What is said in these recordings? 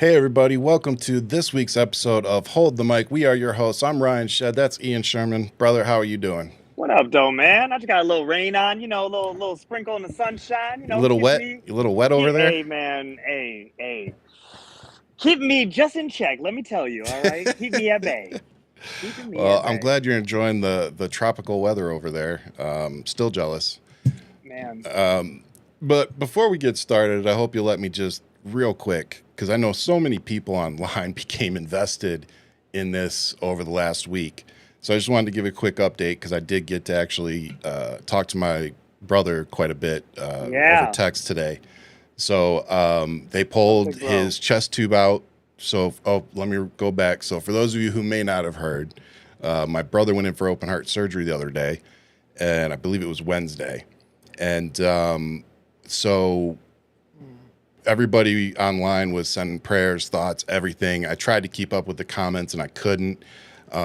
Hey everybody, welcome to this week's episode of Hold the Mic. We are your hosts. I'm Ryan Shead. That's Ian Sherman. Brother, how are you doing? What up, though, man? I just got a little rain on, a little sprinkle in the sunshine, You a little keeping wet? me, You a little wet over there? hey, man, hey, keeping me just in check. Let me tell you, all right, keep me at bay, keeping me Well, at I'm bay, glad you're enjoying the tropical weather over there. Still jealous. man. But before we get started, I hope you'll let me just real quick, because I know so many people online became invested in this over the last week. So I just wanted to give a quick update because I did get to actually talk to my brother quite a bit over Yeah, text today. So they what's pulled big, bro? his chest tube out. So, let me go back. So, for those of you who may not have heard, my brother went in for open heart surgery the other day, and I believe it was Wednesday. And so everybody online was sending prayers, thoughts, everything. I tried to keep up with the comments and I couldn't.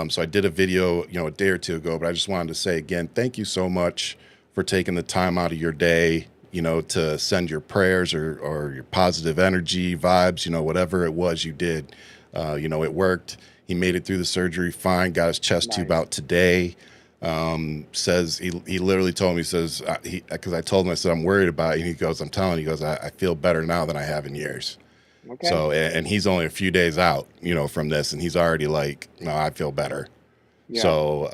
So I did a video, a day or two ago, but I just wanted to say again, thank you so much for taking the time out of your day, to send your prayers or your positive energy, vibes, whatever it was you did. It worked. He made it through the surgery fine, got his chest tube Nice. out today. Says he literally told me, he says, because I told him, I said, I'm worried about you. And he goes, I'm telling you, he goes, I feel better now than I have in years. Okay. So, and he's only a few days out, from this, and he's already like, no, I feel better. Yeah. So,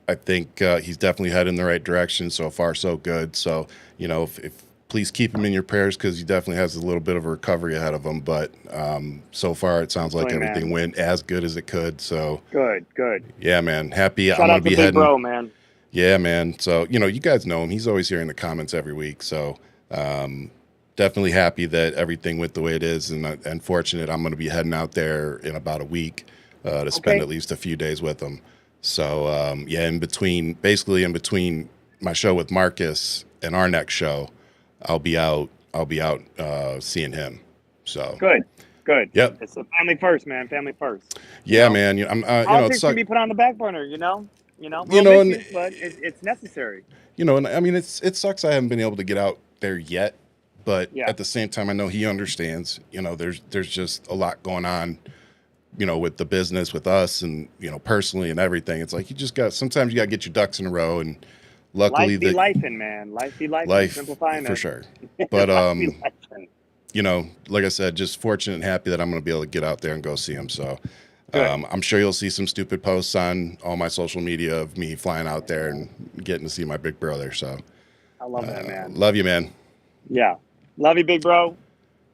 I think he's definitely heading in the right direction. So far, so good. So, if please keep him in your prayers because he definitely has a little bit of a recovery ahead of him. But so far, it sounds like Definitely, everything man. went as good as it could. So, Good, good. yeah, man, happy. I'm Shout gonna out to be big heading. bro, man. Yeah, man. So, you guys know him. He's always here in the comments every week. So, um, definitely happy that everything went the way it is. And fortunate, I'm going to be heading out there in about a week to spend at Okay. least a few days with him. So, yeah, basically in between my show with Marcus and our next show, I'll be out seeing him. So, Good, good. yep. It's a family first, man. Family first. You Yeah, know, man. It's politics can like, be put on the back burner. Little and issues, but it's necessary. And I mean, it sucks I haven't been able to get out there yet, but Yeah. at the same time, I know he understands. There's just a lot going on, with the business, with us, and personally and everything. It's like sometimes you got to get your ducks in a row, and luckily Life be the lifing, man. Life be lifing. life Simplifying for it. sure. But Life be lifing. like I said, just fortunate and happy that I'm going to be able to get out there and go see him. So. Good. I'm sure you'll see some stupid posts on all my social media of me flying out there Yeah. and getting to see my big brother. So, I love that, man. love you, man. Yeah. Love you, big bro.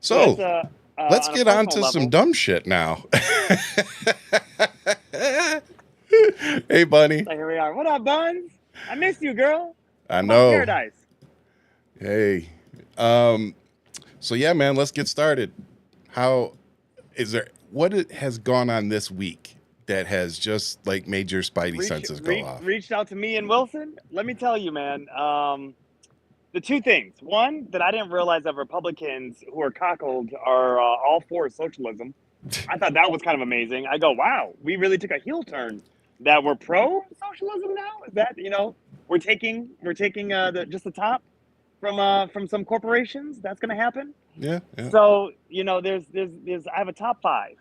So that's So, let's on a get on personal to some level. dumb shit now. Hey, Bunny. So here we are. What up, Buns? I miss you, girl. I How about know. paradise? Hey. Um, so yeah, man, let's get started. How has gone on this week that has just like made your spidey senses go off? Reached out to me and Wilson. Let me tell you, man. The two things. One, that I didn't realize that Republicans who are cockled are all for socialism. I thought that was kind of amazing. I go, wow, we really took a heel turn. That we're pro socialism now. Is that we're taking just the top from some corporations? That's going to happen. Yeah, yeah. So there's I have a top five,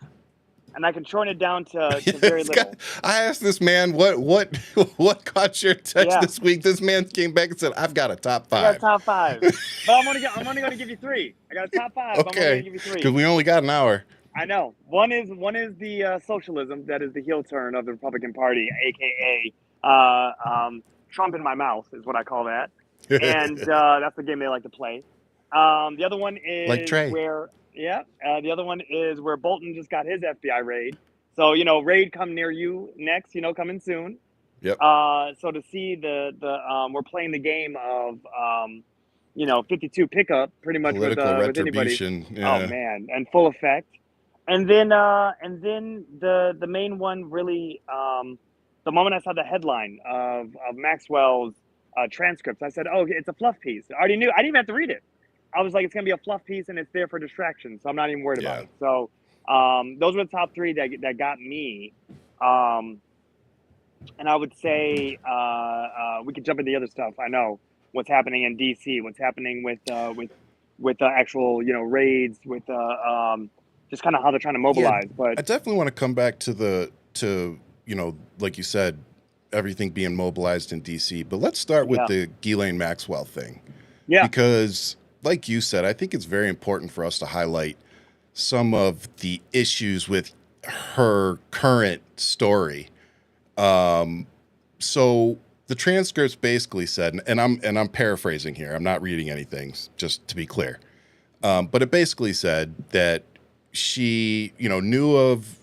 and I can shorten it down to very It's got, little. I asked this man what what caught your attention Yeah, this week. This man came back and said, "I've got a top I got a five." top five, but I'm only going to give you three. I got a top five. But I'm only going Okay, to give you because three. we only got an hour. I know. One is the socialism that is the heel turn of the Republican Party, aka Trump in my mouth is what I call that, and that's the game they like to play. The other one Like is Trey. where yeah, the other one is where Bolton just got his FBI raid. So raid come near you next. Coming soon. Yep. So to see the we're playing the game of 52 pickup pretty much Political with anybody. retribution. Oh Yeah. man, and full effect. And then the main one really the moment I saw the headline of Maxwell's transcripts, I said, "Oh, it's a fluff piece." I already knew. I didn't even have to read it. I was like, "It's gonna be a fluff piece, and it's there for distraction." So I'm not even worried about Yeah. it. So those were the top three that got me. Um, and I would say we could jump into the other stuff. I know what's happening in DC, what's happening with actual raids with just kind of how they're trying to Yeah, mobilize. But I definitely want to come back to like you said, everything being mobilized in DC. But let's start with yeah, the Ghislaine Maxwell thing, yeah, because, like you said, I think it's very important for us to highlight some of the issues with her current story. So the transcripts basically said, and I'm paraphrasing here. I'm not reading anything, just to be clear. But it basically said that she, knew of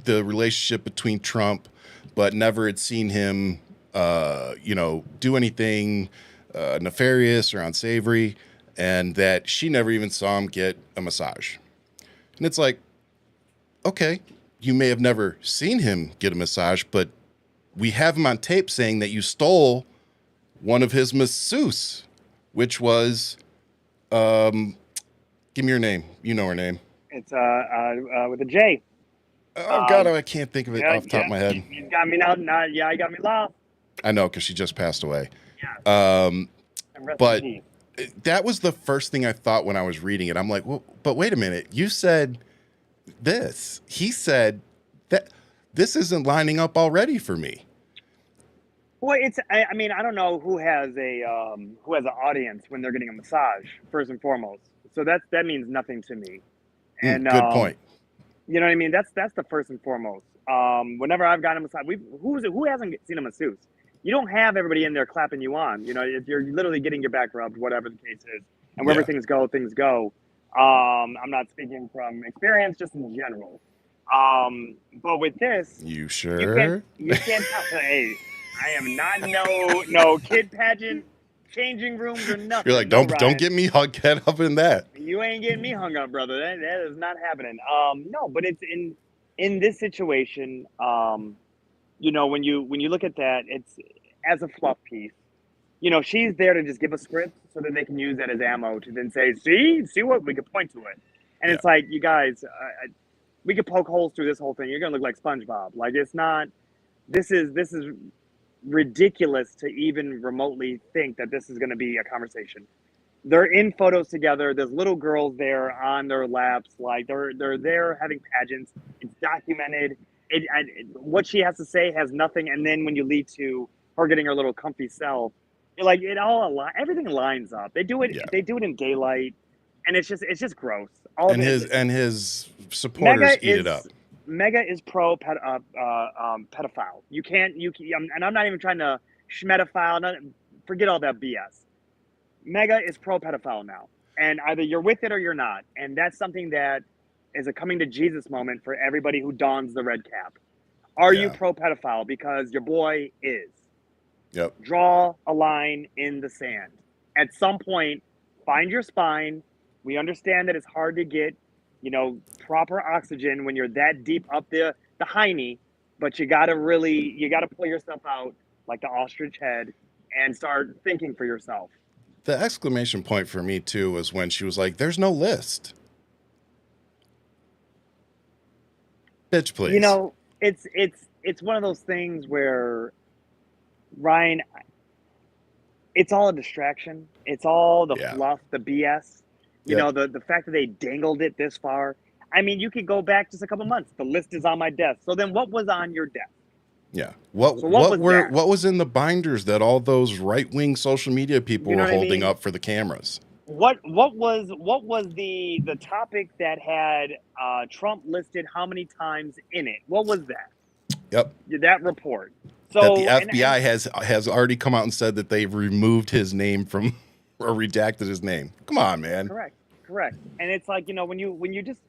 the relationship between Trump, but never had seen him, do anything nefarious or unsavory, and that she never even saw him get a massage. And it's like, okay, you may have never seen him get a massage, but we have him on tape saying that you stole one of his masseuse, which was, give me her name. You know her name. it's with a J. Oh God, I can't think of it Yeah, off the top yeah, of my head. you got me now. Yeah, you got me lost. I know, because she just passed away. Yeah, Um, and rest in but peace. that was the first thing I thought when I was reading it. I'm like, well, but wait a minute. You said this. He said that this isn't lining up already for me. Well, it's. I mean, I don't know who has an audience when they're getting a massage first and foremost. So that means nothing to me. And Good point. you know what I mean. That's the first and foremost. Whenever I've gotten a massage, who hasn't seen a masseuse? You don't have everybody in there clapping you on. You know, if you're literally getting your back rubbed, whatever the case is, and wherever Yeah. things go, things go. I'm not speaking from experience, just in general. But with this, You you can't sure? tell. Hey, I am not no kid pageant, changing rooms or nothing. You're like, No, don't Ryan. get me get up in that. You ain't getting me hung up, brother. That is not happening. No, but it's in this situation. When you look at that, it's as a fluff piece. She's there to just give a script so that they can use that as ammo to then say, see what we could point to it. And Yeah. it's like, you guys, we could poke holes through this whole thing. You're gonna look like SpongeBob. Like, it's not. This is ridiculous to even remotely think that this is going to be a conversation. They're in photos together. There's little girls there on their laps, like they're there having pageants. It's documented. What she has to say has nothing, and then when you lead to her getting her little comfy self, like everything lines up. They do it. Yeah. They do it in daylight, and it's just gross. All And of his it. and his supporters eat it up. Mega is pro pedophile. And I'm not even trying to schmetaphile. Forget all that BS. Mega is pro pedophile now, and either you're with it or you're not. And that's something that is a coming to Jesus moment for everybody who dons the red cap. Are you Yeah. pro pedophile? Because your boy is. Yep. Draw a line in the sand. At some point, find your spine. We understand that it's hard to get, proper oxygen when you're that deep up the hiney, but you gotta pull yourself out like the ostrich head and start thinking for yourself. The exclamation point for me too was when she was like, "There's no list." Bitch, please. It's one of those things where, Ryan, it's all a distraction. It's all the fluff, the BS. The fact that they dangled it this far. I mean, you could go back just a couple months. The list is on my desk. So then what was on your desk? Yeah. What was in the binders that all those right-wing social media people were holding up for the cameras? What was the topic that had Trump listed how many times in it? What was that? Yep. That report. So that the FBI has already come out and said that they've removed his name from or redacted his name. Come on, man. Correct. And it's like, when you just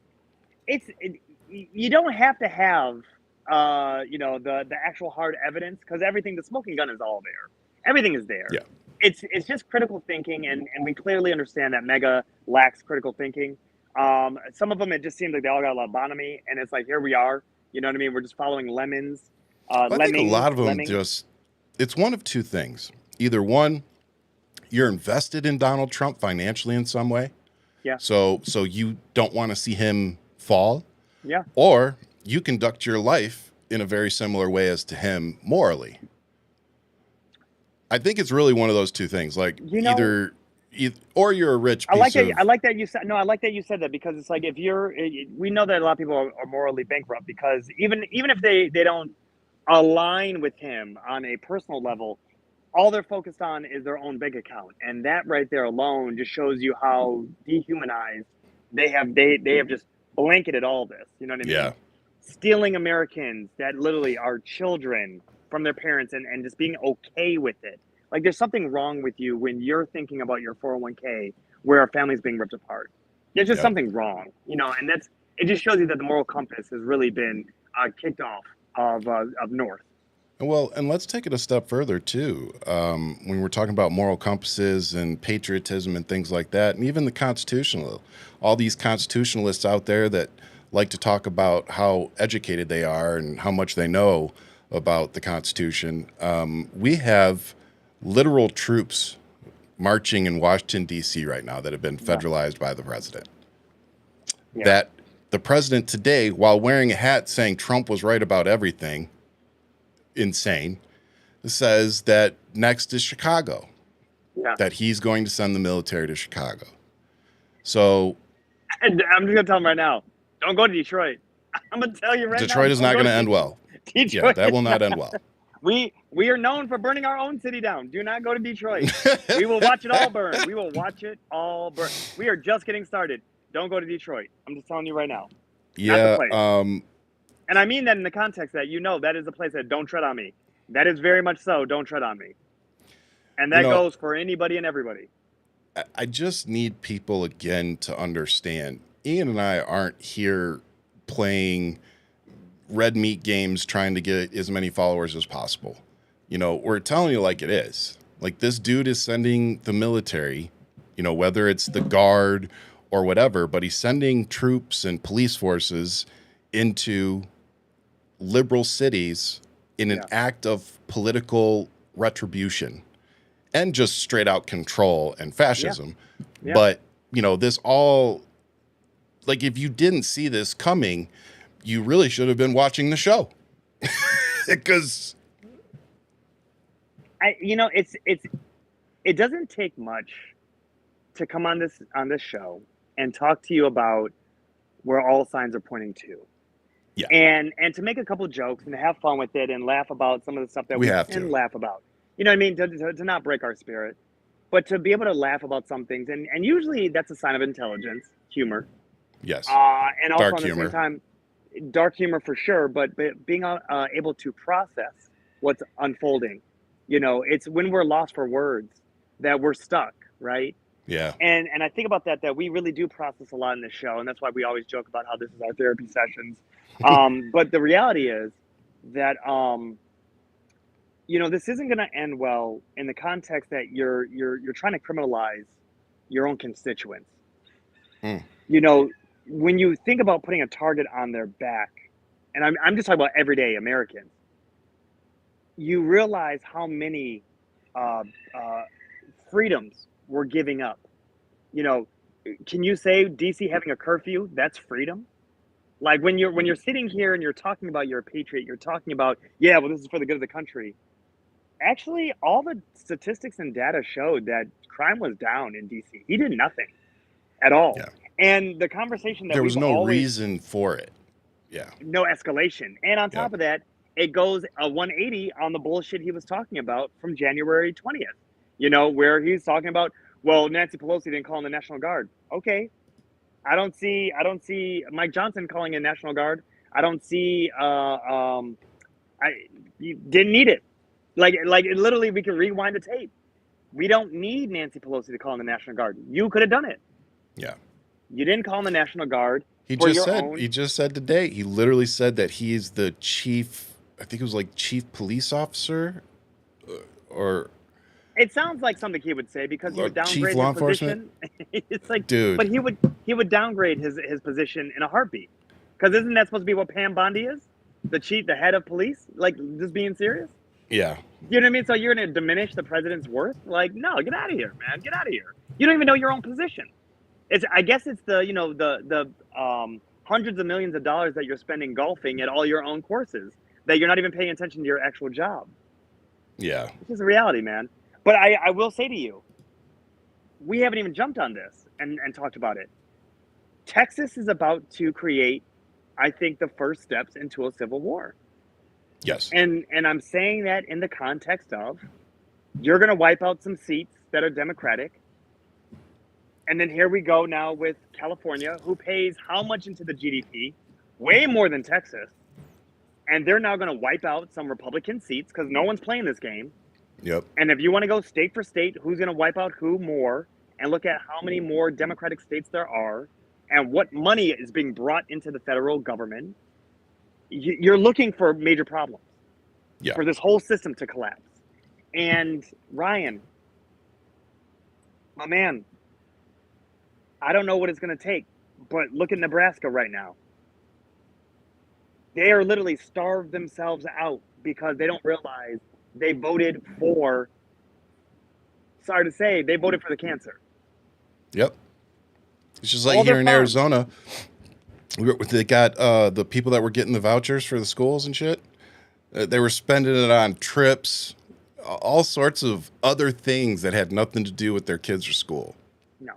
you don't have to have the actual hard evidence, because the smoking gun is all there. Everything is there. Yeah. It's just critical thinking, and we clearly understand that Mega lacks critical thinking. Some of them, it just seems like they all got a lobotomy, and it's like, here we are. You know what I mean? We're just following lemons. I think a lot of them it's one of two things. Either one, you're invested in Donald Trump financially in some way. Yeah. So you don't want to see him fall. Yeah. Or you conduct your life in a very similar way as to him morally. I think it's really one of those two things. Like, either or you're a rich I like piece that. I of. like that you said. No, I like that you said that because it's like if you're, we know that a lot of people are morally bankrupt because even if they don't align with him on a personal level, all they're focused on is their own bank account, and that right there alone just shows you how dehumanized they have. They have just blanketed all this. You know what I mean? Yeah. Stealing Americans that literally are children from their parents and just being okay with it. Like there's something wrong with you when you're thinking about your 401k where a family's being ripped apart. There's just Yep. something wrong, and that's it. Just shows you that the moral compass has really been kicked off of North. Well, and let's take it a step further too. When we're talking about moral compasses and patriotism and things like that, and even the constitutional, all these constitutionalists out there that like to talk about how educated they are and how much they know about the Constitution. We have literal troops marching in Washington, D.C. right now that have been Yeah. federalized by the president. Yeah. That the president today, while wearing a hat saying Trump was right about everything, insane, says that next is Chicago, Yeah. that he's going to send the military to Chicago. So And I'm just gonna tell him right now, don't go to Detroit. I'm gonna tell you right now. Detroit is not going to end well. Detroit. Yeah, that will not end well. We are known for burning our own city down. Do not go to Detroit. We will watch it all burn. We will watch it all burn. We are just getting started. Don't go to Detroit. I'm just telling you right now. Yeah. And I mean that in the context that that is a place that don't tread on me. That is very much so. Don't tread on me. And that goes for anybody and everybody. I just need people again to understand. Ian and I aren't here playing red meat games trying to get as many followers as possible. We're telling you like it is. Like this dude is sending the military, whether it's the guard or whatever, but he's sending troops and police forces into liberal cities in an act of political retribution and just straight out control and fascism. Yeah. But, this all, like, if you didn't see this coming, you really should have been watching the show. Because it doesn't take much to come on this show and talk to you about where all signs are pointing to. Yeah. And to make a couple of jokes and to have fun with it and laugh about some of the stuff that we can laugh about. You know what I mean? To not break our spirit, but to be able to laugh about some things. And usually that's a sign of intelligence, humor. Yes. And also dark at the humor. same time, dark humor for sure, but being able to process what's unfolding. It's when we're lost for words that we're stuck, right? Yeah. And I think about that we really do process a lot in this show, and that's why we always joke about how this is our therapy sessions. But the reality is that this isn't going to end well in the context that you're trying to criminalize your own constituents. When you think about putting a target on their back, and I'm just talking about everyday Americans, you realize how many freedoms we're giving up. Can you say DC having a curfew, that's freedom? Like when you're sitting here and you're talking about you're a patriot, you're talking about, this is for the good of the country. Actually, all the statistics and data showed that crime was down in DC. He did nothing at all. Yeah. And the conversation that there was no reason for it. Yeah. No escalation. And on top of that, it goes a 180 on the bullshit he was talking about from January 20th, where he's talking about, well, Nancy Pelosi didn't call in the National Guard. Okay. I don't see Mike Johnson calling in National Guard. I don't see, you didn't need it. Like literally we can rewind the tape. We don't need Nancy Pelosi to call in the National Guard. You could have done it. Yeah. You didn't call in the National Guard. He just said today, he literally said that he's the chief, I think it was like chief police officer or. It sounds like something he would say because he would downgrade law his position. It's like, dude. But he would downgrade his position in a heartbeat. Because isn't that supposed to be what Pam Bondi is? The head of police? Like, just being serious? Yeah. You know what I mean? So you're going to diminish the president's worth? Like, no, get out of here, man. Get out of here. You don't even know your own position. I guess it's the hundreds of millions of dollars that you're spending golfing at all your own courses that you're not even paying attention to your actual job. Yeah. This is a reality, man. But I will say to you, we haven't even jumped on this and talked about it. Texas is about to create, I think, the first steps into a civil war. Yes. And I'm saying that in the context of you're going to wipe out some seats that are Democratic. And then here we go now with California, who pays how much into the GDP? Way more than Texas. And they're now going to wipe out some Republican seats because no one's playing this game. Yep. And if you want to go state for state, who's going to wipe out who more and look at how many more Democratic states there are and what money is being brought into the federal government, you're looking for major problems for this whole system to collapse. And Ryan, my man, I don't know what it's going to take, but look at Nebraska right now. They are literally starved themselves out because they don't realize they voted for, sorry to say, they voted for the cancer. Yep. It's just like here in Arizona, they got the people that were getting the vouchers for the schools and shit. They were spending it on trips, all sorts of other things that had nothing to do with their kids or school. No.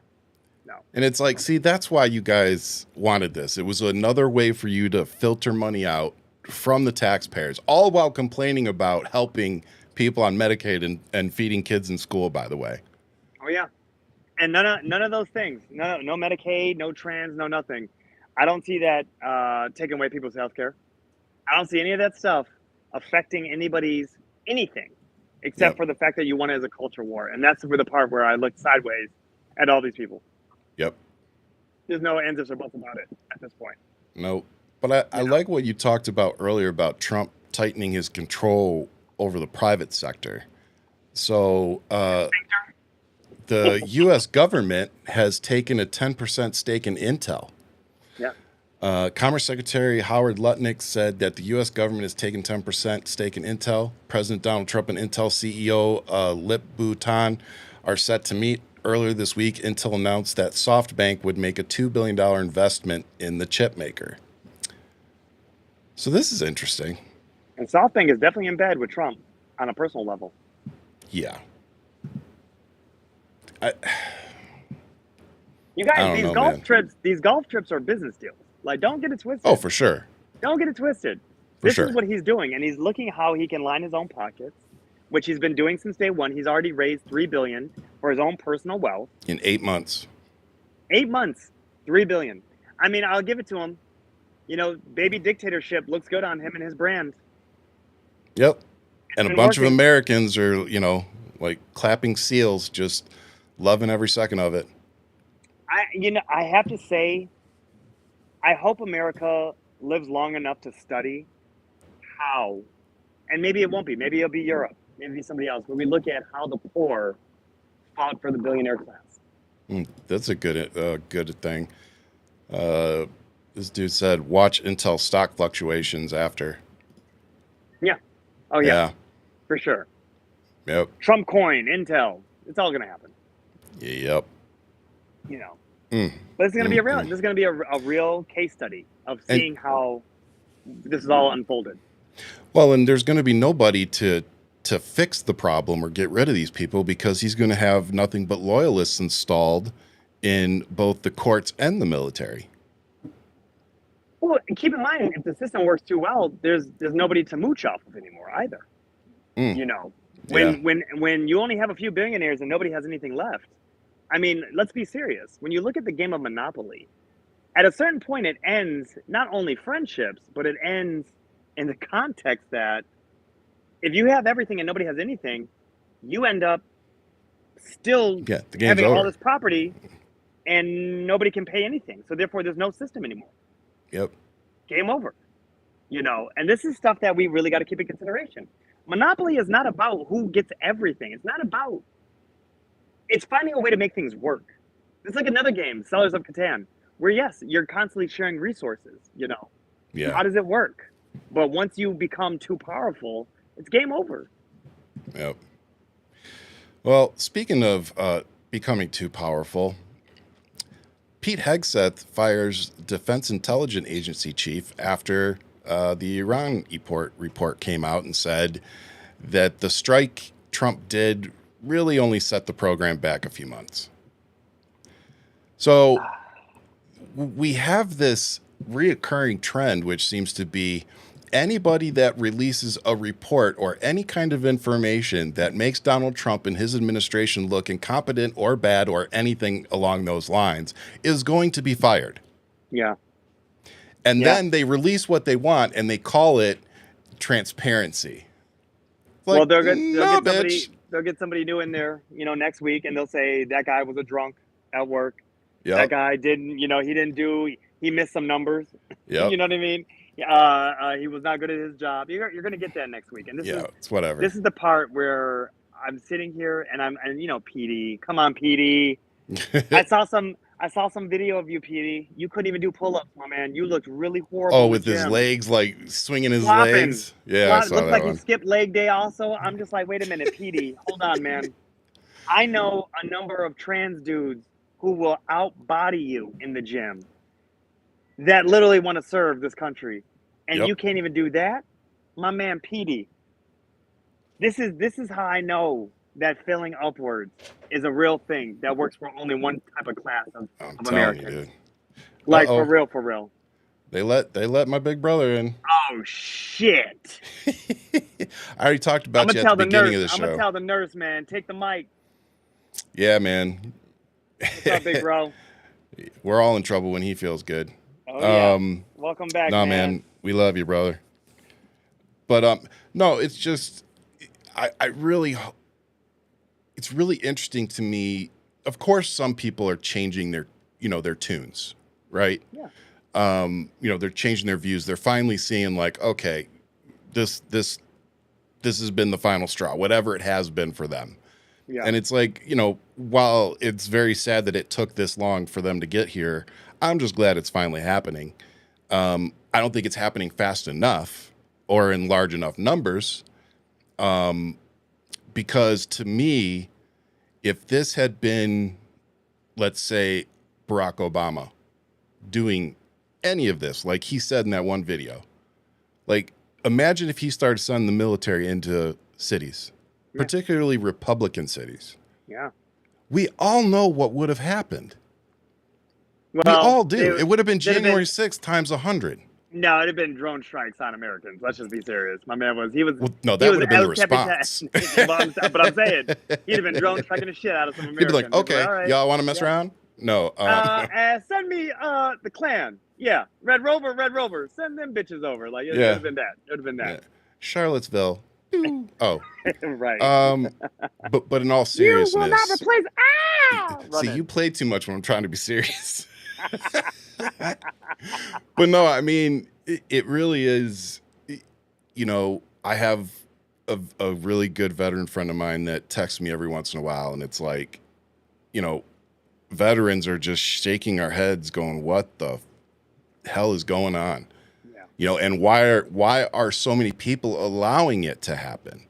And it's like, see, that's why you guys wanted this. It was another way for you to filter money out from the taxpayers, all while complaining about helping people on Medicaid and feeding kids in school, by the way. Oh, yeah. And none of those things. No Medicaid, no trans, no nothing. I don't see that taking away people's health care. I don't see any of that stuff affecting anybody's anything except for the fact that you won it as a culture war. And that's the part where I looked sideways at all these people. Yep. There's no ands, ifs, or buts about it at this point. No. But I like what you talked about earlier about Trump tightening his control over the private sector. So the U.S. government has taken a 10% stake in Intel. Yeah. Commerce Secretary Howard Lutnick said that the U.S. government has taken 10% stake in Intel. President Donald Trump and Intel CEO Lip-Bu Tan are set to meet. Earlier this week, Intel announced that SoftBank would make a $2 billion investment in the chip maker. So this is interesting. And SoftBank is definitely in bed with Trump on a personal level. Yeah. You guys, these golf trips are business deals. Like, don't get it twisted. Oh, for sure. Don't get it twisted. This is what he's doing, and he's looking how he can line his own pockets, which he's been doing since day one. He's already raised $3 billion for his own personal wealth in 8 months. 8 months, $3 billion. I mean, I'll give it to him. You know, baby dictatorship looks good on him and his brand. Yep. And a bunch of Americans are, like clapping seals, just loving every second of it. I have to say, I hope America lives long enough to study how, and maybe it won't be, maybe it'll be Europe, maybe it'll be somebody else, but we look at how the poor fought for the billionaire class. That's a good thing. This dude said, watch Intel stock fluctuations after. Yeah. Oh, yeah. For sure. Yep. Trump coin, Intel. It's all going to happen. Yep. But it's going to be this is going to be a real case study of seeing how this is all unfolded. Well, and there's going to be nobody to fix the problem or get rid of these people because he's going to have nothing but loyalists installed in both the courts and the military. Well, keep in mind, if the system works too well, there's nobody to mooch off of anymore either. When you only have a few billionaires and nobody has anything left. I mean, let's be serious. When you look at the game of Monopoly, at a certain point, it ends not only friendships, but it ends in the context that if you have everything and nobody has anything, you end up still having all this property and nobody can pay anything. So therefore, there's no system anymore. Yep. Game over. And this is stuff that we really got to keep in consideration. Monopoly is not about who gets everything. It's finding a way to make things work. It's like another game, Sellers of Catan, where yes, you're constantly sharing resources, Yeah. How does it work? But once you become too powerful, it's game over. Yep. Well, speaking of becoming too powerful, Pete Hegseth fires Defense Intelligence Agency chief after the Iran report came out and said that the strike Trump did really only set the program back a few months. So we have this reoccurring trend, which seems to be anybody that releases a report or any kind of information that makes Donald Trump and his administration look incompetent or bad or anything along those lines is going to be fired. Yeah. And Yeah. then they release what they want and they call it transparency. Like, Well, they'll no, get somebody. bitch. They'll get somebody new in there, next week, and they'll say that guy was a drunk at work. That Yep. guy didn't, he didn't do. He missed some numbers. Yep. You know what I mean? He was not good at his job. You're going to get that next week, and It's whatever. This is the part where I'm sitting here, and PD, come on, PD. I saw some video of you, PD. You couldn't even do pull-ups, my man. You looked really horrible. Oh, with his legs, like swinging his Flopping. legs. Yeah, I saw looks that like one. he skipped leg day also. I'm just like, wait a minute, PD, hold on, man. I know a number of trans dudes who will outbody you in the gym that literally want to serve this country, and Yep. you can't even do that, my man, PD. This is how I know that filling upwards is a real thing that works for only one type of class of Americans. You, dude. Like, Uh-oh. for real. They let my big brother in. Oh shit! I already talked about you at the beginning of the show. I'm gonna tell the nurse, man. Take the mic. Yeah, man. What's up, big bro? We're all in trouble when he feels good. Oh yeah. Welcome back, no, man. We love you, brother. But no, it's just I really, it's really interesting to me. Of course, some people are changing their their tunes, right? Yeah. They're changing their views. They're finally seeing like, okay, this has been the final straw, whatever it has been for them. Yeah. And it's like, while it's very sad that it took this long for them to get here, I'm just glad it's finally happening. I don't think it's happening fast enough or in large enough numbers. Because to me, if this had been, let's say, Barack Obama doing any of this, like he said in that one video, like imagine if he started sending the military into cities, particularly Republican cities. Yeah. We all know what would have happened. Well, we all do. It would have been January 6th times 100. No, it'd have been drone strikes on Americans. Let's just be serious. My man was. Well, no, that would have been the response. But I'm saying he'd have been drone striking the shit out of some Americans. He'd be like, okay, all right, y'all want to mess around? No. Send me the Klan. Yeah, Red Rover. Send them bitches over. Like it would have been that. It would have been that. Yeah. Charlottesville. Oh, right. But in all seriousness, you will not replace. See, you play too much when I'm trying to be serious. But no, I mean, it really is. I have a really good veteran friend of mine that texts me every once in a while, and it's like, veterans are just shaking our heads, going, "What the hell is going on?" And why are so many people allowing it to happen?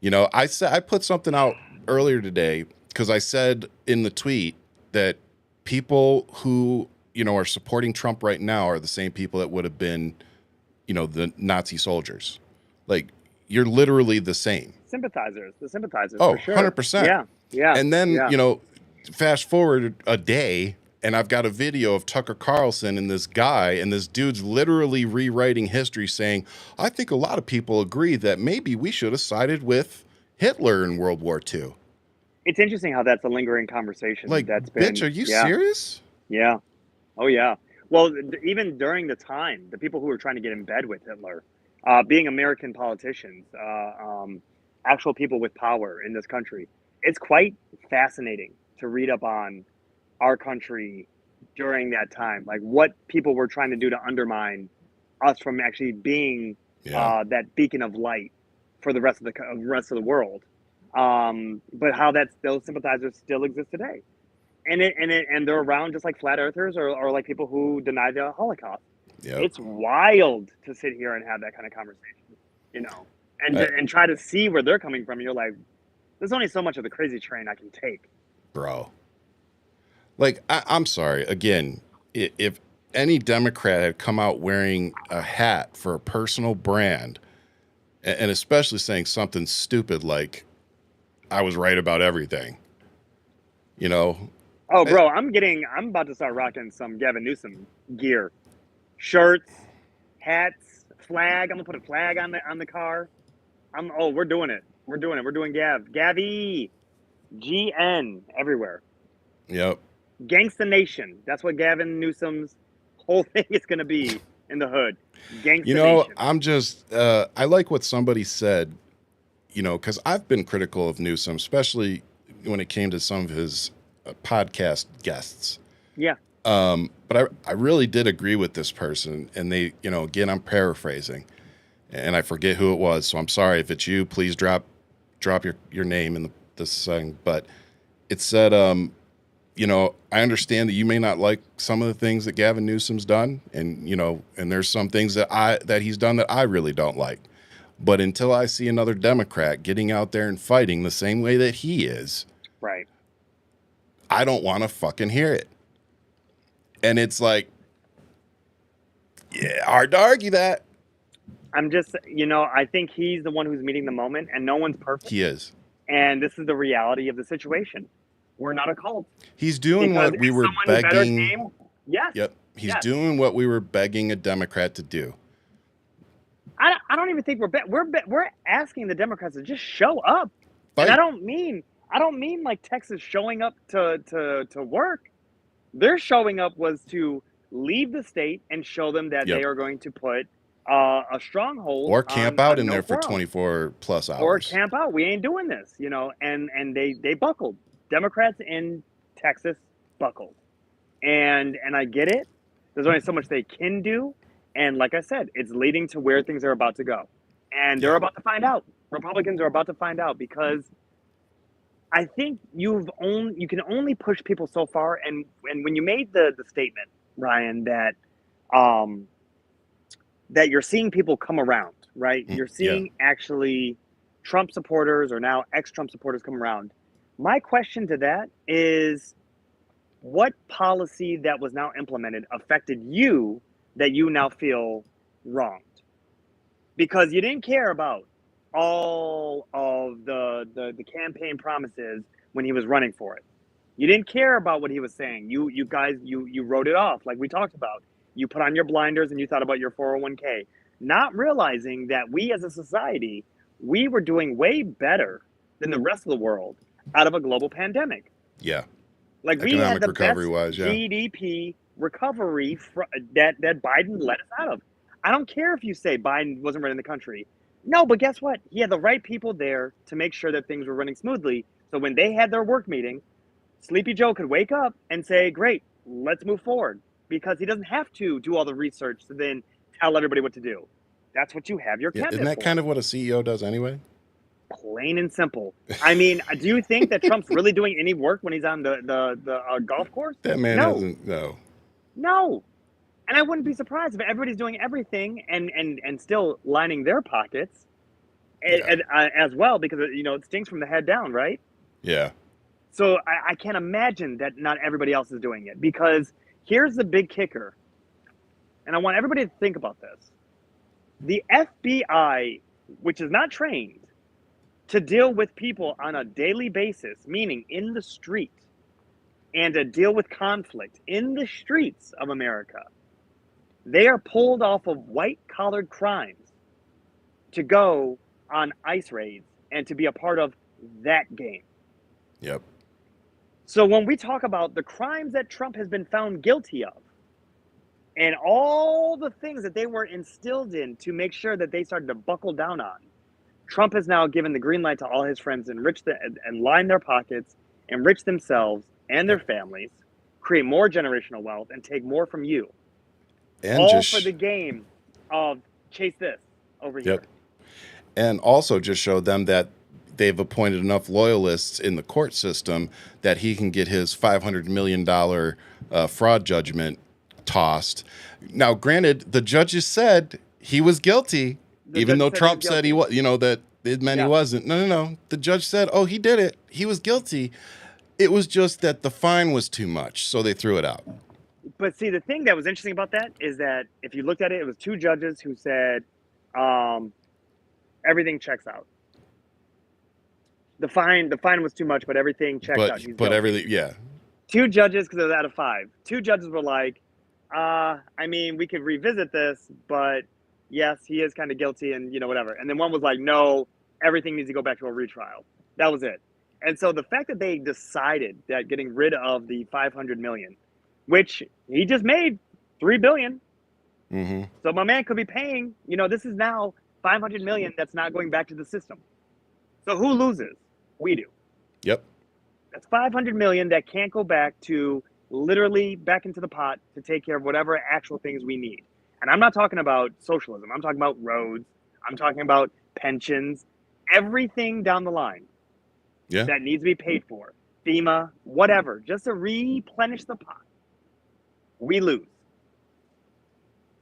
I put something out earlier today because I said in the tweet that people who, are supporting Trump right now are the same people that would have been, the Nazi soldiers. Like, you're literally the same. The sympathizers. Oh, for sure. 100%. Yeah. And then, fast forward a day, and I've got a video of Tucker Carlson and this guy, and this dude's literally rewriting history saying, I think a lot of people agree that maybe we should have sided with Hitler in World War II. It's interesting how that's a lingering conversation. Like, that's been, bitch, are you serious? Yeah. Oh, yeah. Well, even during the time, the people who were trying to get in bed with Hitler, being American politicians, actual people with power in this country, it's quite fascinating to read up on our country during that time, like what people were trying to do to undermine us from actually being that beacon of light for the rest of the world. But how those sympathizers still exist today, and they're around just like flat earthers or like people who deny the Holocaust. Yep. It's wild to sit here and have that kind of conversation, and try to see where they're coming from. You're like, there's only so much of the crazy train I can take, bro. Like, I'm sorry. Again, if any Democrat had come out wearing a hat for a personal brand, and especially saying something stupid like, I was right about everything, Oh, I, bro, I'm about to start rocking some Gavin Newsom gear, shirts, hats, flag. I'm gonna put a flag on the car. We're doing it. We're doing it. We're doing Gavi, GN everywhere. yep. Gangsta Nation. That's what Gavin Newsom's whole thing is gonna be in the hood. You Gangsta know, Nation. I'm just, I like what somebody said, you know, because I've been critical of Newsom, especially when it came to some of his podcast guests. Yeah, But I really did agree with this person. And they, you know, again, I'm paraphrasing and I forget who it was. So I'm sorry if it's you, please drop your name in this thing. But it said, you know, I understand that you may not like some of the things that Gavin Newsom's done. And, you know, and there's some things that he's done that I really don't like. But until I see another Democrat getting out there and fighting the same way that he is, right. I don't want to fucking hear it. And it's like, yeah, hard to argue that. I'm just, I think he's the one who's meeting the moment, and no one's perfect. He is. And this is the reality of the situation. We're not a cult. He's doing Because what we if were someone better begging. came, yes. Yep. He's Yes. doing what we were begging a Democrat to do. I don't even think we're asking the Democrats to just show up. Fight. And I don't mean like Texas showing up to work. Their showing up was to leave the state and show them that Yep. they are going to put a stronghold Or camp out in no there for forum. 24 plus hours. Or camp out. We ain't doing this, and they buckled. Democrats in Texas buckled. And I get it. There's only so much they can do. And like I said, it's leading to where things are about to go. And they're about to find out. Republicans are about to find out because I think you can only push people so far. And when you made the statement, Ryan, that that you're seeing people come around, right? You're seeing actually Trump supporters or now ex-Trump supporters come around. My question to that is, what policy that was now implemented affected you that you now feel wronged? Because you didn't care about all of the campaign promises when he was running for it. You didn't care about what he was saying. You guys you wrote it off like we talked about. You put on your blinders and you thought about your 401k, not realizing that we as a society, we were doing way better than the rest of the world out of a global pandemic. Yeah. Like we had the best GDP recovery that Biden let us out of. I don't care if you say Biden wasn't running the country. No, but guess what? He had the right people there to make sure that things were running smoothly. So when they had their work meeting, Sleepy Joe could wake up and say, great, let's move forward. Because he doesn't have to do all the research to then tell everybody what to do. That's what you have your cabinet Isn't that for. kind of what a CEO does anyway? Plain and simple. I mean, do you think that Trump's really doing any work when he's on the golf course? That man hasn't. No. And I wouldn't be surprised if everybody's doing everything and still lining their pockets as well, because it stings from the head down, right? Yeah. So I can't imagine that not everybody else is doing it, because here's the big kicker, and I want everybody to think about this. The FBI, which is not trained to deal with people on a daily basis, meaning in the street, and to deal with conflict in the streets of America, they are pulled off of white-collared crimes to go on ICE raids and to be a part of that game. Yep. So when we talk about the crimes that Trump has been found guilty of and all the things that they were instilled in to make sure that they started to buckle down on, Trump has now given the green light to all his friends and line their pockets, enrich themselves and their families, create more generational wealth, and take more from you. And all for the game of chase this over here. And also just show them that they've appointed enough loyalists in the court system that he can get his $500 million fraud judgment tossed. Now, granted, the judges said he was guilty, even though Trump said he was, that it meant he wasn't. No. The judge said, oh, he did it. He was guilty. It was just that the fine was too much, so they threw it out. But see, the thing that was interesting about that is that if you looked at it, it was two judges who said everything checks out. The fine was too much, but everything checked out. But everything, yeah. 2 judges, because it was out of 5. 2 judges were like, I mean, we could revisit this, but yes, he is kind of guilty and, whatever. And then one was like, no, everything needs to go back to a retrial. That was it. And so the fact that they decided that getting rid of the 500 million, which he just made 3 billion. Mm-hmm. So my man could be paying, this is now 500 million that's not going back to the system. So who loses? We do. Yep. That's 500 million that can't go back to literally back into the pot to take care of whatever actual things we need. And I'm not talking about socialism. I'm talking about roads. I'm talking about pensions, everything down the line that needs to be paid for, FEMA, whatever, just to replenish the pot. We lose.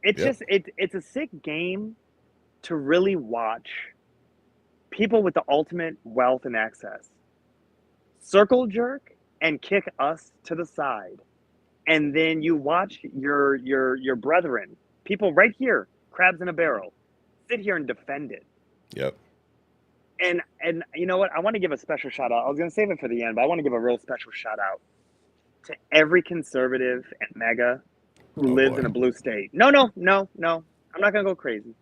It's just, it's a sick game to really watch people with the ultimate wealth and access circle jerk and kick us to the side. And then you watch your brethren, people right here, crabs in a barrel, sit here and defend it. Yep. And you know what? I want to give a special shout out. I was going to save it for the end, but I want to give a real special shout out to every conservative and MAGA who lives in a blue state. No. I'm not going to go crazy.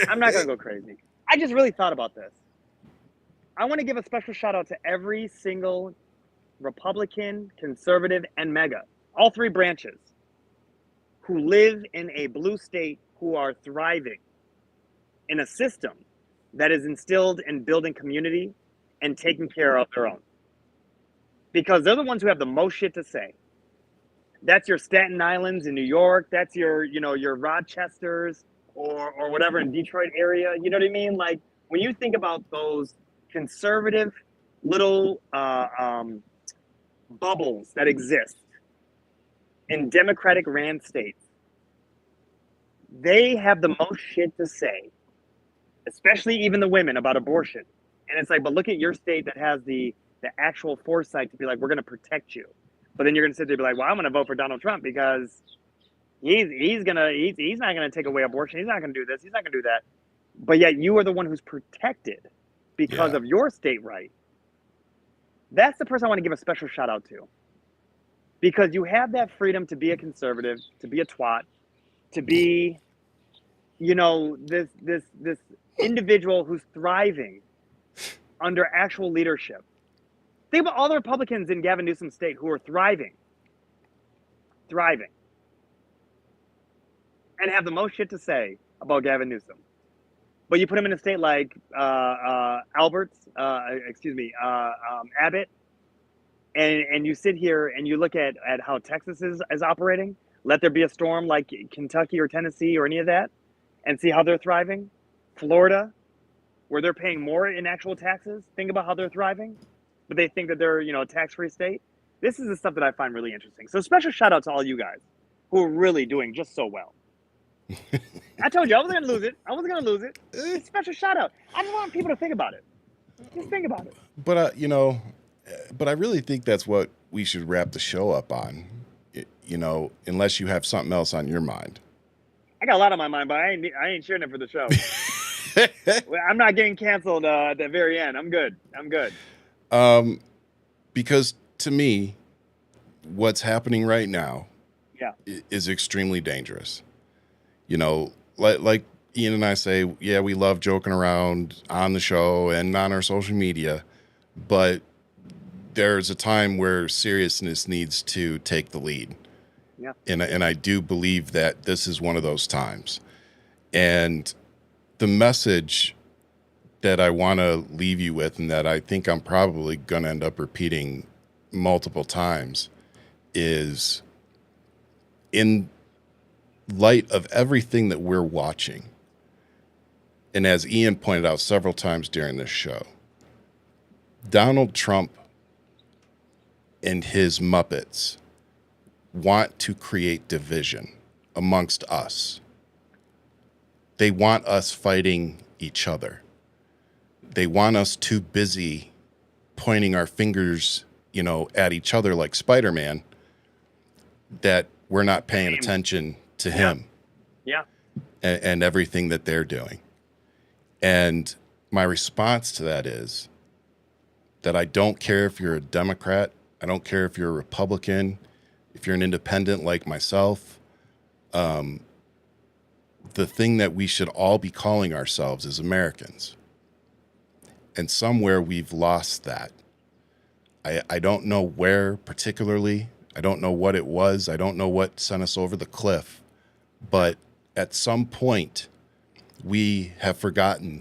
I'm not going to go crazy. I just really thought about this. I want to give a special shout out to every single Republican, conservative, and MAGA, all 3 branches, who live in a blue state, who are thriving in a system that is instilled in building community and taking care of their own. Because they're the ones who have the most shit to say. That's your Staten Islands in New York. That's your Rochesters or whatever in Detroit area. You know what I mean? Like, when you think about those conservative little bubbles that exist in democratic ran states, they have the most shit to say, especially even the women, about abortion. And it's like, but look at your state that has the actual foresight to be like, we're going to protect you. But then you're going to sit there and be like, well, I'm going to vote for Donald Trump because he's not going to take away abortion. He's not going to do this. He's not going to do that. But yet you are the one who's protected because of your state right. That's the person I want to give a special shout out to. Because you have that freedom to be a conservative, to be a twat, to be, this individual who's thriving under actual leadership. Think about all the Republicans in Gavin Newsom's state who are thriving, and have the most shit to say about Gavin Newsom. But you put him in a state like Abbott, and you sit here and you look at how Texas is operating. Let there be a storm like Kentucky or Tennessee or any of that, and see how they're thriving. Florida, where they're paying more in actual taxes. Think about how they're thriving, but they think that they're a tax-free state. This is the stuff that I find really interesting. So special shout out to all you guys who are really doing just so well. I told you I wasn't going to lose it. It's a special shout out. I just want people to think about it. Just think about it. But but I really think that's what we should wrap the show up on. Unless you have something else on your mind. I got a lot on my mind, but I ain't sharing it for the show. I'm not getting canceled at the very end. I'm good. Because to me, what's happening right now is extremely dangerous. Like Ian and I say, yeah, we love joking around on the show and on our social media, but there's a time where seriousness needs to take the lead. Yeah. And I do believe that this is one of those times. And the message that I want to leave you with, and that I think I'm probably going to end up repeating multiple times, is in light of everything that we're watching, and as Ian pointed out several times during this show, Donald Trump and his Muppets want to create division amongst us. They want us fighting each other. They want us too busy pointing our fingers, at each other like Spider-Man, that we're not paying attention to him. Yeah. And everything that they're doing. And my response to that is that I don't care if you're a Democrat, I don't care if you're a Republican, if you're an independent like myself. The thing that we should all be calling ourselves is Americans. And somewhere we've lost that. I don't know where particularly. I don't know what it was. I don't know what sent us over the cliff. But at some point, we have forgotten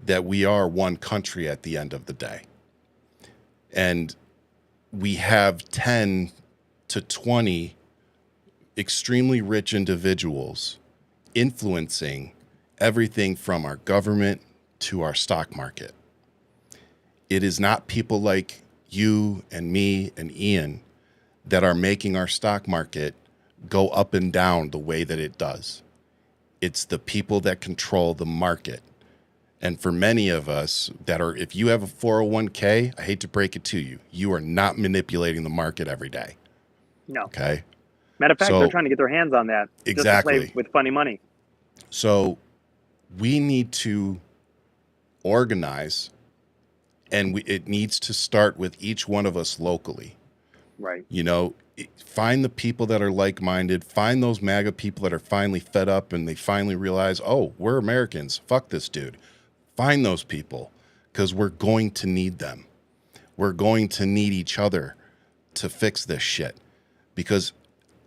that we are one country at the end of the day. And we have 10 to 20 extremely rich individuals influencing everything from our government to our stock market. It is not people like you and me and Ian that are making our stock market go up and down the way that it does. It's the people that control the market. And for many of us that are, if you have a 401k, I hate to break it to you, you are not manipulating the market every day. No. Okay. Matter of fact, So- they're trying to get their hands on that. Exactly. Just to play with funny money. So we need to organize, and it needs to start with each one of us locally. Right. You know, find the people that are like-minded, find those MAGA people that are finally fed up and they finally realize, oh, we're Americans. Fuck this dude. Find those people, because we're going to need them. We're going to need each other to fix this shit. Because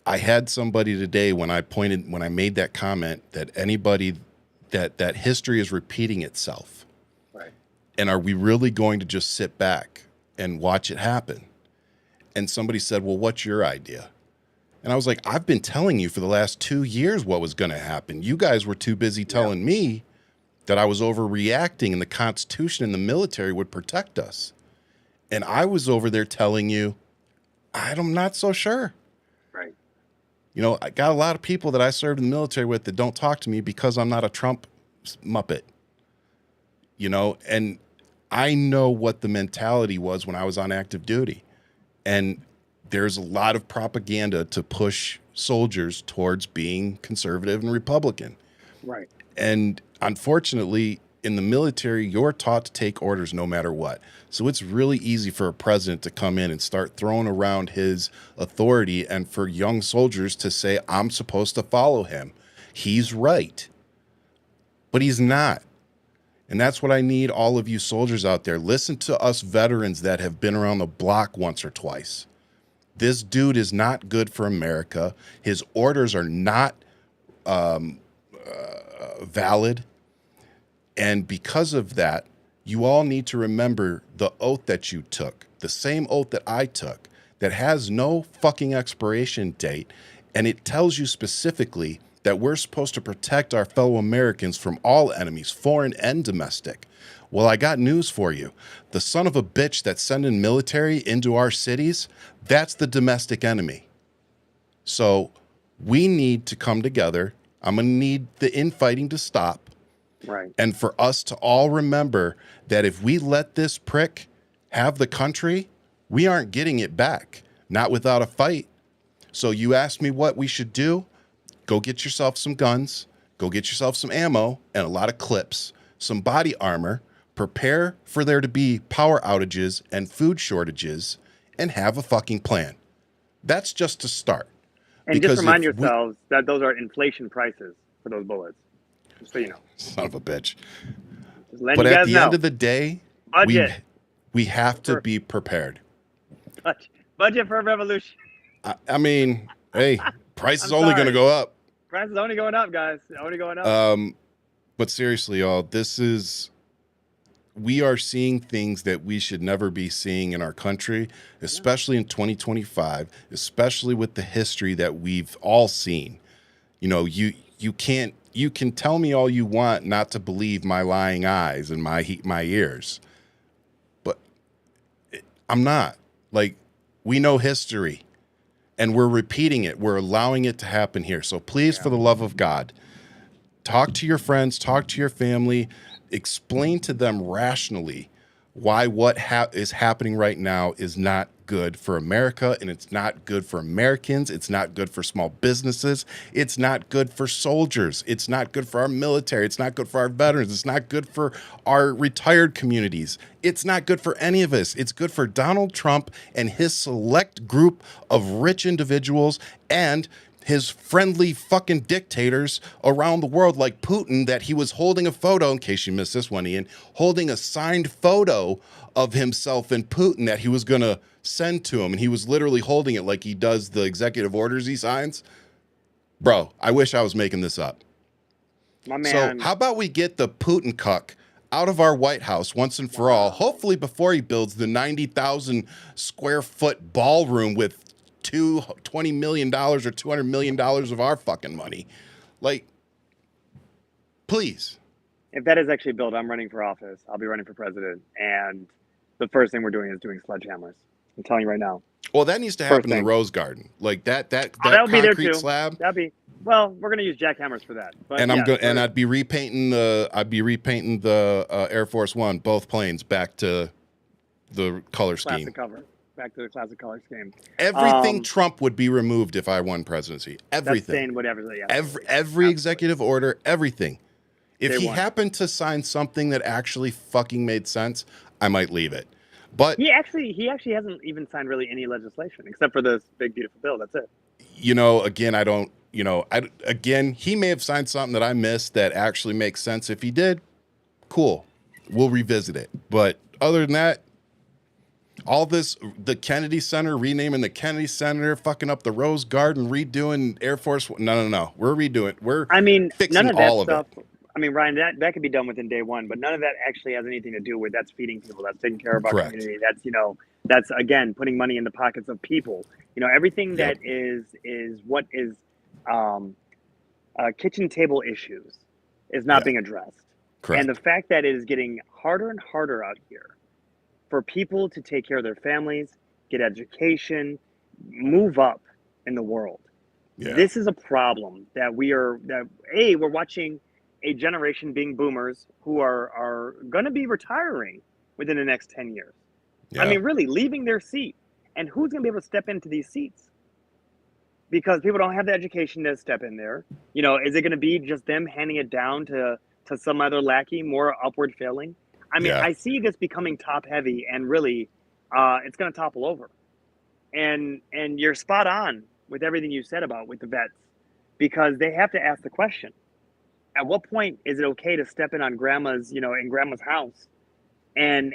I had somebody today when I made that comment that anybody that history is repeating itself. Right. And are we really going to just sit back and watch it happen? And somebody said, well, what's your idea? And I was like, I've been telling you for the last 2 years what was going to happen. You guys were too busy telling me that I was overreacting and the Constitution and the military would protect us. And I was over there telling you, I'm not so sure. Right. You know, I got a lot of people that I served in the military with that don't talk to me because I'm not a Trump muppet. You know, and I know what the mentality was when I was on active duty. And there's a lot of propaganda to push soldiers towards being conservative and Republican. Right. And unfortunately, in the military, you're taught to take orders no matter what. So it's really easy for a president to come in and start throwing around his authority and for young soldiers to say, I'm supposed to follow him. He's right. But he's not. And that's what I need all of you soldiers out there. Listen to us veterans that have been around the block once or twice. This dude is not good for America. His orders are not valid. And because of that, you all need to remember the oath that you took, the same oath that I took, that has no fucking expiration date. And it tells you specifically that we're supposed to protect our fellow Americans from all enemies, foreign and domestic. Well, I got news for you. The son of a bitch that's sending military into our cities, that's the domestic enemy. So we need to come together. I'm going to need the infighting to stop. Right. And for us to all remember that if we let this prick have the country, we aren't getting it back, not without a fight. So you asked me what we should do. Go get yourself some guns, go get yourself some ammo and a lot of clips, some body armor, prepare for there to be power outages and food shortages, and have a fucking plan. That's just to start. And Because just remind if we- yourselves that those are inflation prices for those bullets. Just so you know. Son of a bitch. Just letting But you at guys the know. end of the day, Budget. we have to be prepared. Budget for a revolution. I mean, hey, price is I'm only going to sorry. go up. Price is only going up, guys. Only going up. But seriously, y'all, we are seeing things that we should never be seeing in our country, especially in 2025, especially with the history that we've all seen. You know, you can tell me all you want not to believe my lying eyes and my ears, but I'm not. Like, we know history. And we're repeating it. We're allowing it to happen here. So please, for the love of God, talk to your friends, talk to your family, explain to them rationally why what is happening right now is not good for America, and it's not good for Americans. It's not good for small businesses. It's not good for soldiers. It's not good for our military. It's not good for our veterans. It's not good for our retired communities. It's not good for any of us. It's good for Donald Trump and his select group of rich individuals and his friendly fucking dictators around the world like Putin, that he was holding a photo, in case you missed this one, Ian, holding a signed photo of himself and Putin that he was going to send to him. And he was literally holding it like he does the executive orders he signs. Bro, I wish I was making this up. My man. So how about we get the Putin cuck out of our White House once and for all, hopefully before he builds the 90,000 square foot ballroom with $20 million or $200 million of our fucking money. Like, please. If that is actually built, I'm running for office. I'll be running for president. And the first thing we're doing is doing sledgehammers. I'm telling you right now. Well, that needs to happen in the Rose Garden. Like that would be there too. Slab. Well, we're gonna use jackhammers for that. But and I'd be repainting the Air Force One, both planes, back to the color scheme. Back to the classic color scheme. Everything Trump would be removed if I won presidency. Everything. Whatever. Yeah, every executive order, everything. If he happened to sign something that actually fucking made sense, I might leave it. But he actually hasn't even signed really any legislation except for this big beautiful bill. That's it. Again, he may have signed something that I missed that actually makes sense. If he did, cool. We'll revisit it. But other than that, all this, the Kennedy Center, renaming the Kennedy Center, fucking up the Rose Garden, redoing Air Force. No. We're redoing. Fixing none of that all stuff. of it. I mean, Ryan, that could be done within day one, but none of that actually has anything to do with that's feeding people. That's taking care of our community. That's again putting money in the pockets of people. Everything that is what is kitchen table issues is not being addressed. Correct. And the fact that it is getting harder and harder out here for people to take care of their families, get education, move up in the world. Yeah. This is a problem that we're watching a generation being boomers who are going to be retiring within the next 10 years. Yeah. I mean, really leaving their seat. And who's going to be able to step into these seats? Because people don't have the education to step in there. Is it going to be just them handing it down to some other lackey, more upward failing? I mean, I see this becoming top heavy, and really, it's going to topple over. And you're spot on with everything you said about with the vets, because they have to ask the question: at what point is it okay to step in on grandma's, in grandma's house, and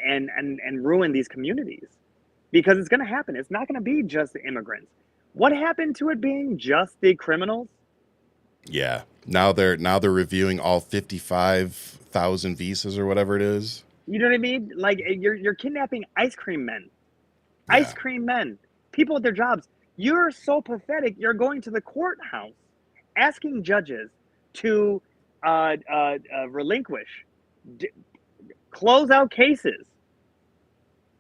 ruin these communities? Because it's going to happen. It's not going to be just the immigrants. What happened to it being just the criminals? Yeah. Now they're reviewing all 55,000 visas or whatever it is. You know what I mean? Like you're kidnapping ice cream men. Yeah. Ice cream men. People at their jobs. You're so pathetic. You're going to the courthouse asking judges to relinquish, close out cases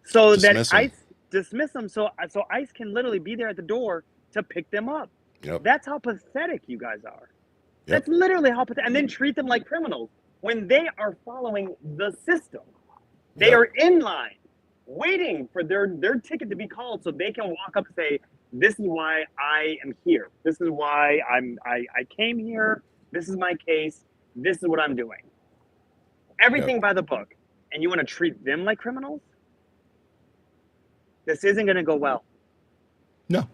so that ICE dismiss them. So ICE can literally be there at the door to pick them up. Yep. That's how pathetic you guys are. Yep. That's literally how pathetic. And then treat them like criminals when they are following the system. They are in line, waiting for their ticket to be called so they can walk up and say, "This is why I am here. This is why I came here. This is my case. This is what I'm doing." Everything by the book. And you want to treat them like criminals? This isn't going to go well. No,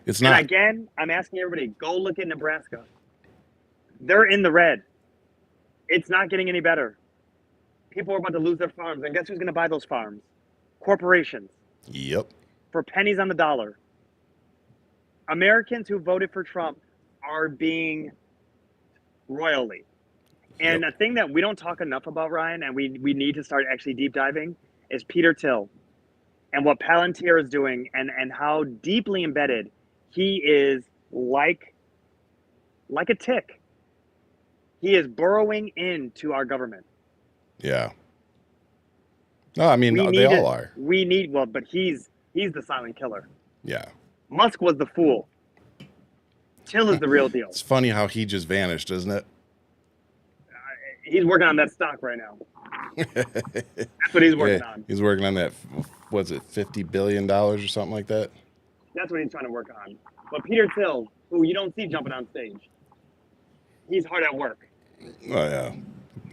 it's not. And again, I'm asking everybody, go look at Nebraska. They're in the red. It's not getting any better. People are about to lose their farms. And guess who's going to buy those farms? Corporations. Yep. For pennies on the dollar. Americans who voted for Trump are being royally. And a thing that we don't talk enough about, Ryan, and we need to start actually deep diving, is Peter Thiel and what Palantir is doing, and how deeply embedded he is, like a tick. He is burrowing into our government. Yeah. No, I mean, they all are. But he's the silent killer. Yeah. Musk was the fool. Thiel is the real deal. It's funny how he just vanished, isn't it? He's working on that stock right now. That's what he's working on. He's working on that was it $50 billion or something like that? That's what he's trying to work on. But Peter Thiel, who you don't see jumping on stage, he's hard at work. Oh yeah,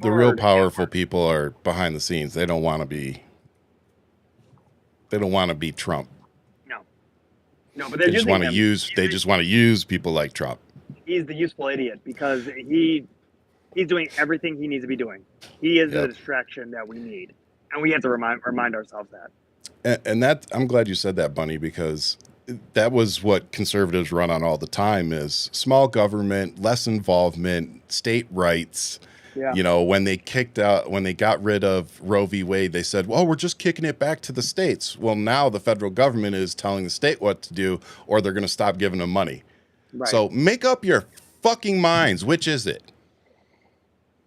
the real Hard at powerful work. people are behind the scenes. They don't want to be. They don't want to be Trump. No, no, but they're They just using want to him. use. They just want to use people like Trump. He's the useful idiot because he's doing everything he needs to be doing. He is the Yep. distraction that we need, and we have to remind ourselves that. And that I'm glad you said that, Bunny, because that was what conservatives run on all the time: is small government, less involvement, state rights. Yeah, When they got rid of Roe v. Wade, they said, well, we're just kicking it back to the states. Well, now the federal government is telling the state what to do, or they're going to stop giving them money. right. So make up your fucking minds. Which is it?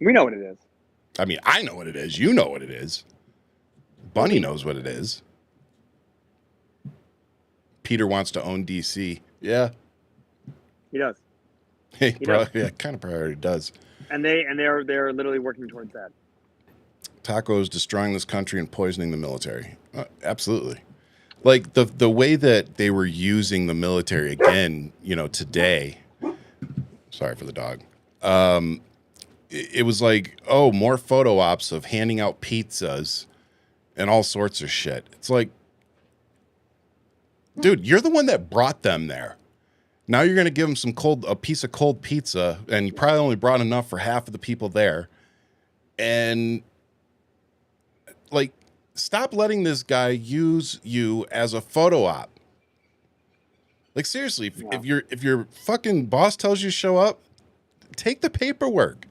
We know what it is. I mean, I know what it is. You know what it is. Bunny knows what it is. Peter wants to own DC. Yeah. He does, Hey, He bro. does. Yeah, kind of probably does. and they're literally working towards that. Tacos destroying this country and poisoning the military. Absolutely. Like the way that they were using the military again, today. Sorry for the dog. It was like, oh, more photo ops of handing out pizzas and all sorts of shit. It's like, dude, you're the one that brought them there. Now you're going to give them a piece of cold pizza, and you probably only brought enough for half of the people there. And like, stop letting this guy use you as a photo op. Like, seriously, Yeah. if your fucking boss tells you to show up, take the paperwork.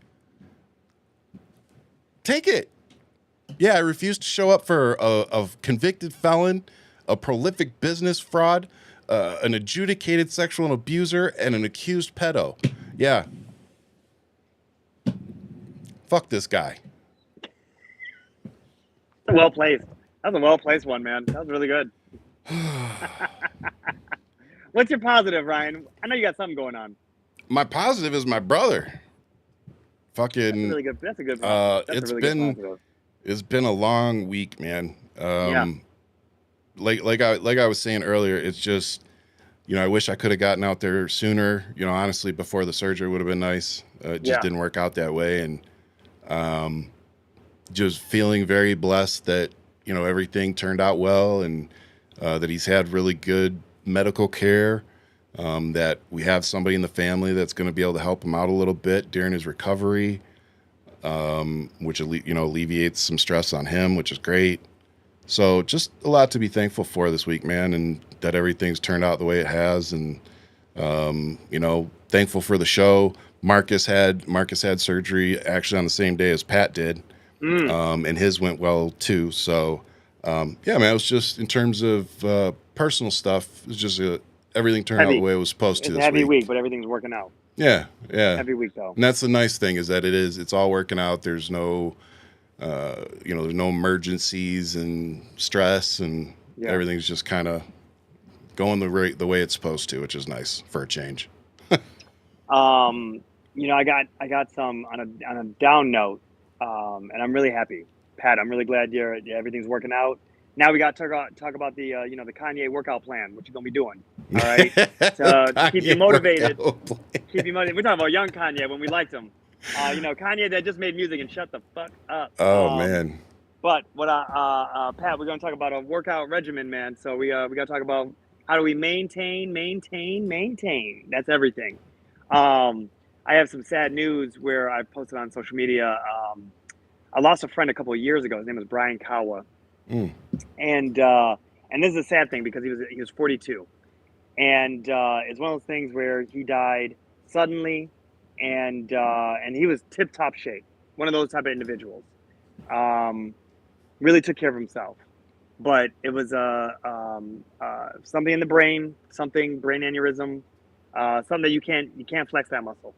Take it. Yeah, I refuse to show up for a convicted felon, a prolific business fraud, an adjudicated sexual abuser, and an accused pedo. Yeah. Fuck this guy. Well placed. That was a well placed one, man. That was really good. What's your positive, Ryan? I know you got something going on. My positive is my brother. That's a Fucking really good. That's a good positive. That's a it's really good been positive. it's been a long week, man. Yeah. Like I was saying earlier, it's just I wish I could have gotten out there sooner. Honestly, before the surgery would have been nice. It just Yeah. didn't work out that way, and just feeling very blessed that everything turned out well, and that he's had really good medical care. That we have somebody in the family that's going to be able to help him out a little bit during his recovery, which alleviates some stress on him, which is great. So just a lot to be thankful for this week, man, and that everything's turned out the way it has, and thankful for the show. Marcus had surgery actually on the same day as Pat did, and his went well too. So yeah, man, it was just in terms of personal stuff. It was just everything turned out Heavy. the way it was supposed to It's a this heavy week. week, but everything's working out. Yeah, yeah. Heavy week though. And that's the nice thing is that it's all working out. There's no, there's no emergencies and stress, and Yeah. everything's just kind of going the way it's supposed to, which is nice for a change. I got some on a down note, and I'm really happy, Pat. I'm really glad everything's working out. Now we got to talk about the the Kanye workout plan, what you're gonna be doing. All right, to keep you Kanye motivated. workout plan. Keep you motivated. We're talking about young Kanye when we liked him. Kanye that just made music and shut the fuck up. Oh man. But what Pat, we're gonna talk about a workout regimen, man. So we gotta talk about how do we maintain. That's everything. I have some sad news where I posted on social media. I lost a friend a couple of years ago. His name was Brian Kawa, Mm. and this is a sad thing because he was 42, and it's one of those things where he died suddenly, and he was tip top shape. One of those type of individuals. Really took care of himself, but it was something in the brain, something brain aneurysm, something that you can't flex that muscle,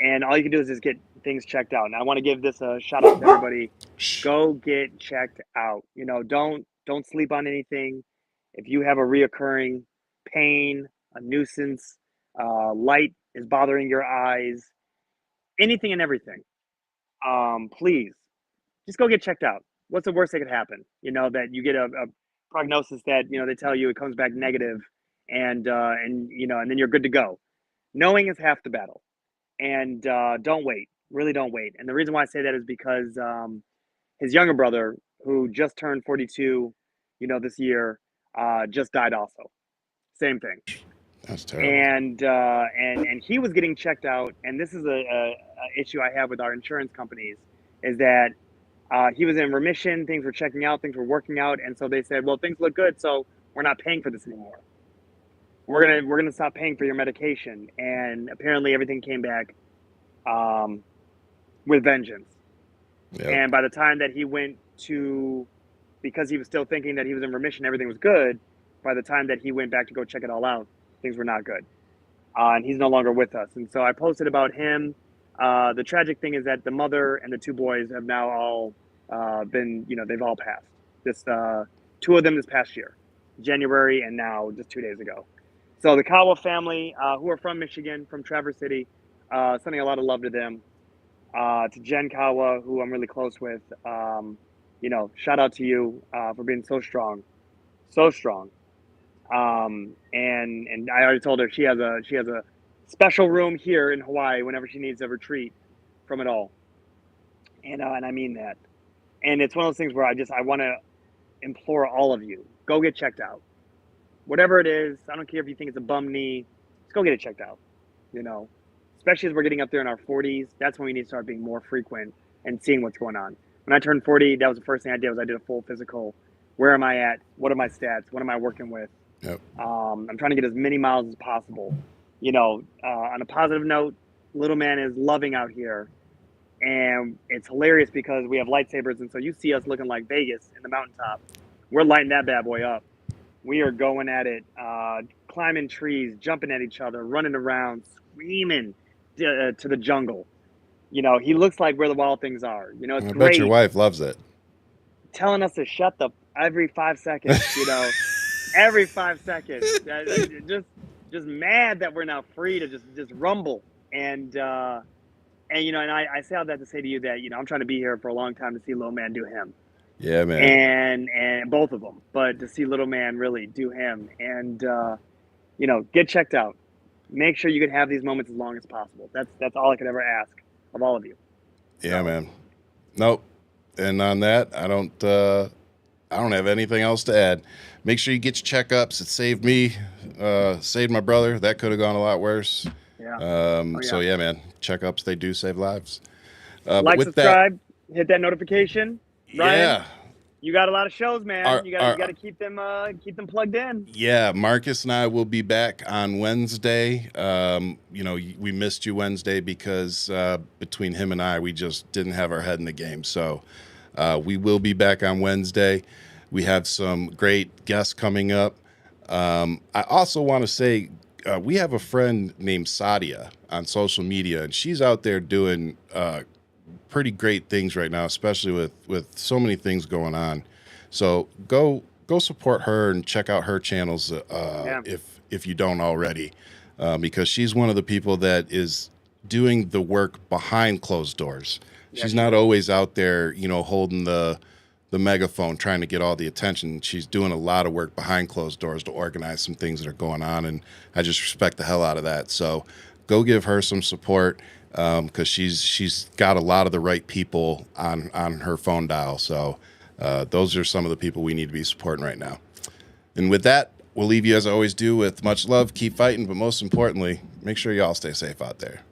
and all you can do is just get things checked out. And I want to give this a shout out to everybody. Shh. Go get checked out. Don't sleep on anything. If you have a reoccurring pain, a nuisance, light is bothering your eyes, anything and everything, please just go get checked out. What's the worst that could happen? That you get prognosis that they tell you it comes back negative, and and then you're good to go. Knowing is half the battle, and don't wait. Really, don't wait. And the reason why I say that is because his younger brother, who just turned 42, this year, just died also. Same thing. That's terrible. And he was getting checked out. And this is a issue I have with our insurance companies, is that he was in remission. Things were checking out. Things were working out. And so they said, well, things look good, so we're not paying for this anymore. We're gonna stop paying for your medication. And apparently everything came back with vengeance. Yep. And by the time that he went to, because he was still thinking that he was in remission, everything was good. By the time that he went back to go check it all out, things were not good. And he's no longer with us. And so I posted about him. The tragic thing is that the mother and the two boys have now all been, they've all passed. Just two of them this past year, January, and now just 2 days ago. So the Kawa family, who are from Michigan, from Traverse City, sending a lot of love to them. To Jen Kawa, who I'm really close with, shout out to you for being so strong, so strong. And I already told her she has a special room here in Hawaii whenever she needs a retreat from it all. And I mean that. And it's one of those things where I want to implore all of you, go get checked out. Whatever it is, I don't care if you think it's a bum knee, just go get it checked out. Especially as we're getting up there in our 40s, that's when we need to start being more frequent and seeing what's going on. When I turned 40, that was the first thing I did. I did a full physical. Where am I at? What are my stats? What am I working with? Yep. I'm trying to get as many miles as possible. On a positive note, little man is loving out here, and it's hilarious because we have lightsabers, and so you see us looking like Vegas in the mountaintop. We're lighting that bad boy up. We are going at it, climbing trees, jumping at each other, running around, screaming to the jungle. He looks like where the wild things are. It's I great. bet your wife loves it. Telling us to shut the every 5 seconds. Every 5 seconds. Just mad that we're now free to just rumble. And I say all that to say to you that I'm trying to be here for a long time to see little man do him. Yeah, man. And both of them, but to see little man really do him, and get checked out. Make sure you can have these moments as long as possible. That's all I could ever ask of all of you. Yeah, man. Nope. And on that, I don't have anything else to add. Make sure you get your checkups. It saved me, saved my brother. That could have gone a lot worse. Yeah. So yeah, man, checkups, they do save lives. Like, subscribe, hit that notification. Ryan, yeah. You got a lot of shows, man. You got to keep them plugged in. Yeah, Marcus and I will be back on Wednesday. We missed you Wednesday because between him and I, we just didn't have our head in the game. So we will be back on Wednesday. We have some great guests coming up. I also want to say we have a friend named Sadia on social media, and she's out there doing pretty great things right now, especially with so many things going on. So go support her and check out her channels if you don't already, because she's one of the people that is doing the work behind closed doors. Yeah, she's not always out there, holding the megaphone trying to get all the attention. She's doing a lot of work behind closed doors to organize some things that are going on, and I just respect the hell out of that. So go give her some support, because she's got a lot of the right people on her phone dial. So those are some of the people we need to be supporting right now. And with that, we'll leave you as I always do with much love. Keep fighting, but most importantly, make sure you all stay safe out there.